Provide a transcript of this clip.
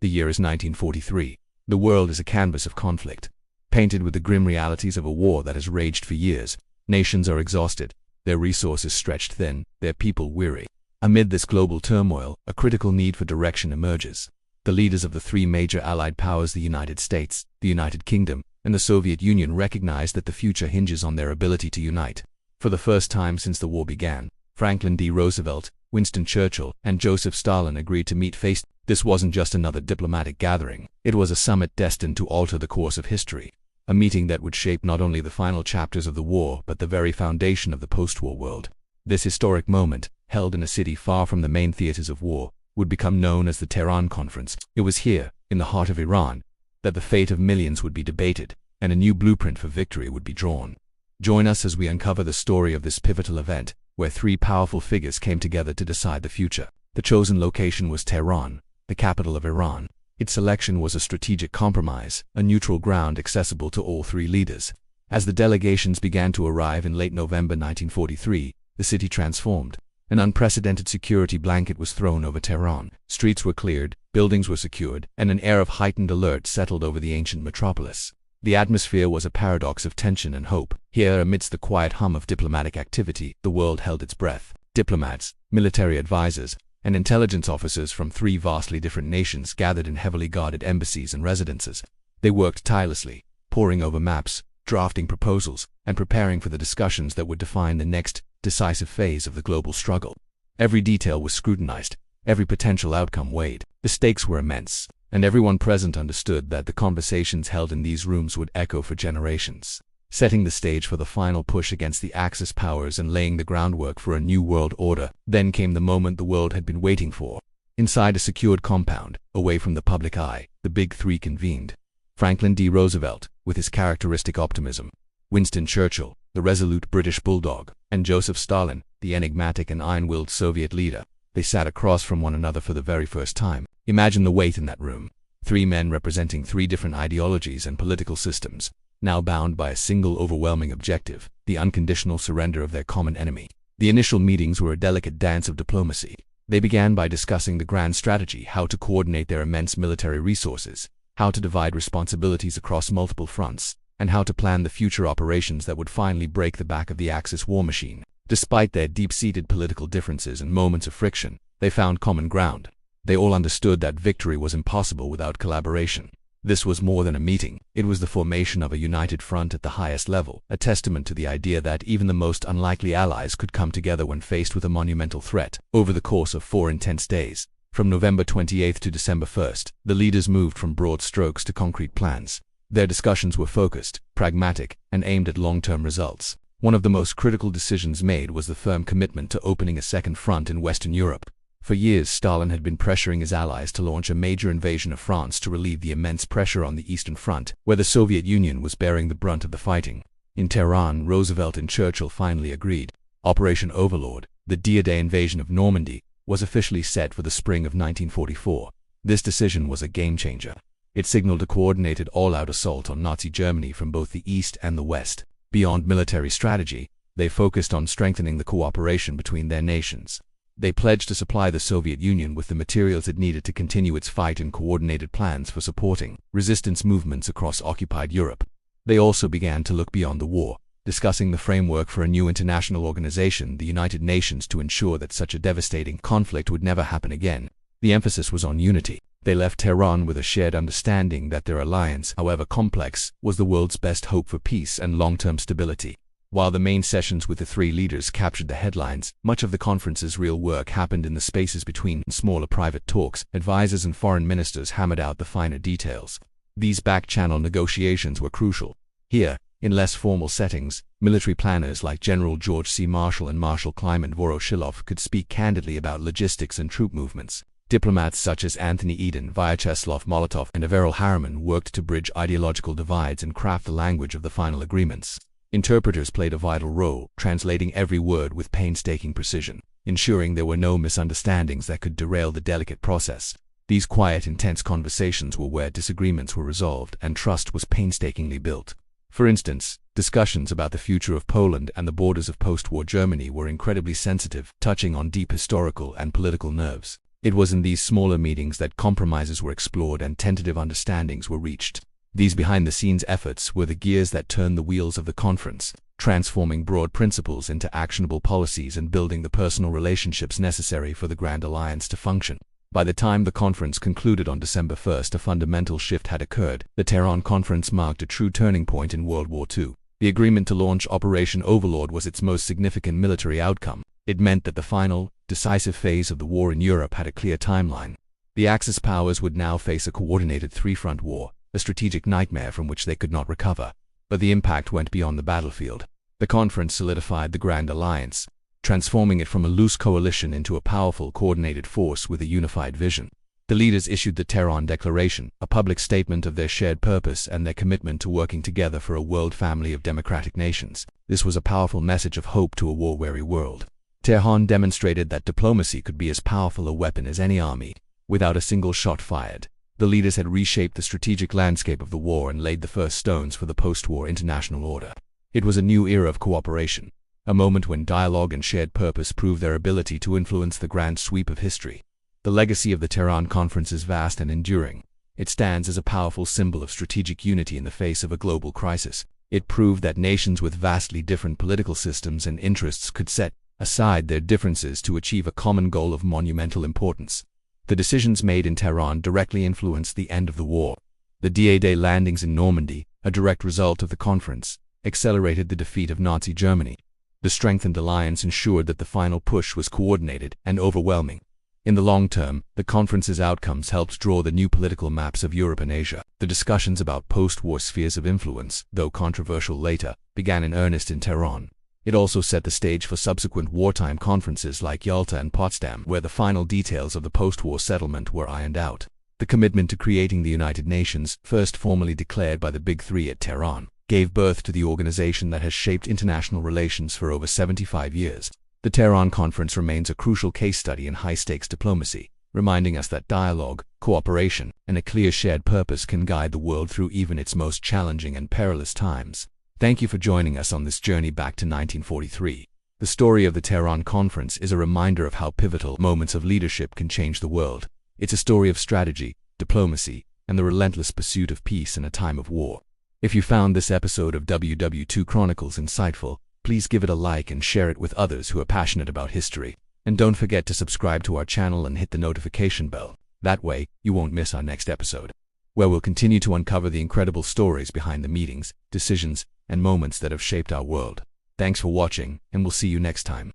The year is 1943. The world is a canvas of conflict, painted with the grim realities of a war that has raged for years. Nations are exhausted, their resources stretched thin, their people weary. Amid this global turmoil, a critical need for direction emerges. The leaders of the three major Allied powers, the United States, the United Kingdom, and the Soviet Union, recognize that the future hinges on their ability to unite. For the first time since the war began, Franklin D. Roosevelt, Winston Churchill, and Joseph Stalin agreed to meet face. This wasn't just another diplomatic gathering. It was a summit destined to alter the course of history. A meeting that would shape not only the final chapters of the war, but the very foundation of the post-war world. This historic moment, held in a city far from the main theaters of war, would become known as the Tehran Conference. It was here, in the heart of Iran, that the fate of millions would be debated, and a new blueprint for victory would be drawn. Join us as we uncover the story of this pivotal event, where three powerful figures came together to decide the future. The chosen location was Tehran, the capital of Iran. Its selection was a strategic compromise, a neutral ground accessible to all three leaders. As the delegations began to arrive in late November 1943, the city transformed. An unprecedented security blanket was thrown over Tehran. Streets were cleared, buildings were secured, and an air of heightened alert settled over the ancient metropolis. The atmosphere was a paradox of tension and hope. Here, amidst the quiet hum of diplomatic activity, the world held its breath. Diplomats, military advisors, and intelligence officers from three vastly different nations gathered in heavily guarded embassies and residences. They worked tirelessly, poring over maps, drafting proposals, and preparing for the discussions that would define the next decisive phase of the global struggle. Every detail was scrutinized, every potential outcome weighed. The stakes were immense, and everyone present understood that the conversations held in these rooms would echo for generations, setting the stage for the final push against the Axis powers and laying the groundwork for a new world order. Then came the moment the world had been waiting for. Inside a secured compound, away from the public eye, the Big Three convened. Franklin D. Roosevelt, with his characteristic optimism, Winston Churchill, the resolute British bulldog, and Joseph Stalin, the enigmatic and iron-willed Soviet leader. They sat across from one another for the very first time. Imagine the weight in that room. Three men representing three different ideologies and political systems, now bound by a single overwhelming objective, the unconditional surrender of their common enemy. The initial meetings were a delicate dance of diplomacy. They began by discussing the grand strategy, how to coordinate their immense military resources, how to divide responsibilities across multiple fronts, and how to plan the future operations that would finally break the back of the Axis war machine. Despite their deep-seated political differences and moments of friction, they found common ground. They all understood that victory was impossible without collaboration. This was more than a meeting. It was the formation of a united front at the highest level, a testament to the idea that even the most unlikely allies could come together when faced with a monumental threat. Over the course of 4 intense days, from November 28th to December 1st, the leaders moved from broad strokes to concrete plans. Their discussions were focused, pragmatic, and aimed at long-term results. One of the most critical decisions made was the firm commitment to opening a second front in Western Europe. For years, Stalin had been pressuring his allies to launch a major invasion of France to relieve the immense pressure on the Eastern Front, where the Soviet Union was bearing the brunt of the fighting. In Tehran, Roosevelt and Churchill finally agreed. Operation Overlord, the D-Day invasion of Normandy, was officially set for the spring of 1944. This decision was a game-changer. It signaled a coordinated all-out assault on Nazi Germany from both the East and the West. Beyond military strategy, they focused on strengthening the cooperation between their nations. They pledged to supply the Soviet Union with the materials it needed to continue its fight and coordinated plans for supporting resistance movements across occupied Europe. They also began to look beyond the war, discussing the framework for a new international organization, the United Nations, to ensure that such a devastating conflict would never happen again. The emphasis was on unity. They left Tehran with a shared understanding that their alliance, however complex, was the world's best hope for peace and long-term stability. While the main sessions with the three leaders captured the headlines, much of the conference's real work happened in the spaces between. Smaller private talks, advisors and foreign ministers hammered out the finer details. These back-channel negotiations were crucial. Here, in less formal settings, military planners like General George C. Marshall and Marshal Kliment Voroshilov could speak candidly about logistics and troop movements. Diplomats such as Anthony Eden, Vyacheslav Molotov, and Averell Harriman worked to bridge ideological divides and craft the language of the final agreements. Interpreters played a vital role, translating every word with painstaking precision, ensuring there were no misunderstandings that could derail the delicate process. These quiet, intense conversations were where disagreements were resolved and trust was painstakingly built. For instance, discussions about the future of Poland and the borders of post-war Germany were incredibly sensitive, touching on deep historical and political nerves. It was in these smaller meetings that compromises were explored and tentative understandings were reached. These behind-the-scenes efforts were the gears that turned the wheels of the conference, transforming broad principles into actionable policies and building the personal relationships necessary for the Grand Alliance to function. By the time the conference concluded on December 1st, a fundamental shift had occurred. The Tehran Conference marked a true turning point in World War II. The agreement to launch Operation Overlord was its most significant military outcome. It meant that the final, decisive phase of the war in Europe had a clear timeline. The Axis powers would now face a coordinated three-front war, a strategic nightmare from which they could not recover. But the impact went beyond the battlefield. The conference solidified the Grand Alliance, transforming it from a loose coalition into a powerful, coordinated force with a unified vision. The leaders issued the Tehran Declaration, a public statement of their shared purpose and their commitment to working together for a world family of democratic nations. This was a powerful message of hope to a war-weary world. Tehran demonstrated that diplomacy could be as powerful a weapon as any army. Without a single shot fired, the leaders had reshaped the strategic landscape of the war and laid the first stones for the post-war international order. It was a new era of cooperation, a moment when dialogue and shared purpose proved their ability to influence the grand sweep of history. The legacy of the Tehran Conference is vast and enduring. It stands as a powerful symbol of strategic unity in the face of a global crisis. It proved that nations with vastly different political systems and interests could set aside their differences to achieve a common goal of monumental importance. The decisions made in Tehran directly influenced the end of the war. The D-Day landings in Normandy, a direct result of the conference, accelerated the defeat of Nazi Germany. The strengthened alliance ensured that the final push was coordinated and overwhelming. In the long term, the conference's outcomes helped draw the new political maps of Europe and Asia. The discussions about post-war spheres of influence, though controversial later, began in earnest in Tehran. It also set the stage for subsequent wartime conferences like Yalta and Potsdam, where the final details of the post-war settlement were ironed out. The commitment to creating the United Nations, first formally declared by the Big Three at Tehran, gave birth to the organization that has shaped international relations for over 75 years. The Tehran Conference remains a crucial case study in high-stakes diplomacy, reminding us that dialogue, cooperation, and a clear shared purpose can guide the world through even its most challenging and perilous times. Thank you for joining us on this journey back to 1943. The story of the Tehran Conference is a reminder of how pivotal moments of leadership can change the world. It's a story of strategy, diplomacy, and the relentless pursuit of peace in a time of war. If you found this episode of WW2 Chronicles insightful, please give it a like and share it with others who are passionate about history. And don't forget to subscribe to our channel and hit the notification bell. That way, you won't miss our next episode, where we'll continue to uncover the incredible stories behind the meetings, decisions, and moments that have shaped our world. Thanks for watching, and we'll see you next time.